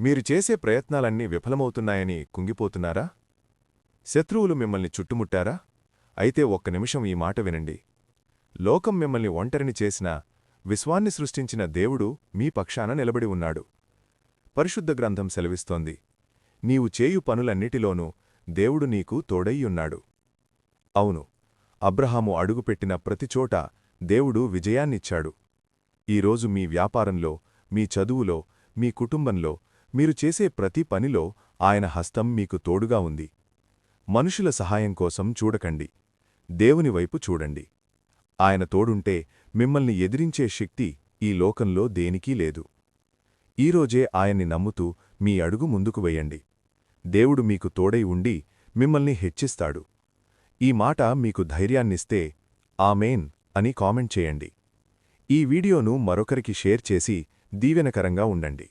మీరు చేసే ప్రయత్నాలన్నీ విఫలమవుతున్నాయని కుంగిపోతున్నారా? శత్రువులు మిమ్మల్ని చుట్టుముట్టారా? అయితే ఒక్క నిమిషం ఈ మాట వినండి. లోకం మిమ్మల్ని ఒంటరిని చేసినా విశ్వాన్ని సృష్టించిన దేవుడు మీ పక్షాన నిలబడి ఉన్నాడు. పరిశుద్ధ గ్రంథం సెలవిస్తోంది, నీవు చేయు పనులన్నిటిలోనూ దేవుడు నీకు తోడైయున్నాడు. అవును, అబ్రహాము అడుగుపెట్టిన ప్రతిచోటా దేవుడు విజయాన్నిచ్చాడు. ఈరోజు మీ వ్యాపారంలో, మీ చదువులో, మీ కుటుంబంలో, మీరు చేసే ప్రతి పనిలో ఆయన హస్తం మీకు తోడుగా ఉంది. మనుషుల సహాయం కోసం చూడకండి, దేవుని వైపు చూడండి. ఆయన తోడుంటే మిమ్మల్ని ఎదిరించే శక్తి ఈ లోకంలో దేనికీ లేదు. ఈరోజే ఆయన్ని నమ్ముతూ మీ అడుగు ముందుకు వెయ్యండి. దేవుడు మీకు తోడై ఉండి మిమ్మల్ని హెచ్చిస్తాడు. ఈ మాట మీకు ధైర్యాన్నిస్తే ఆమేన్ అని కామెంట్ చేయండి. ఈ వీడియోను మరొకరికి షేర్ చేసి దీవెనకరంగా ఉండండి.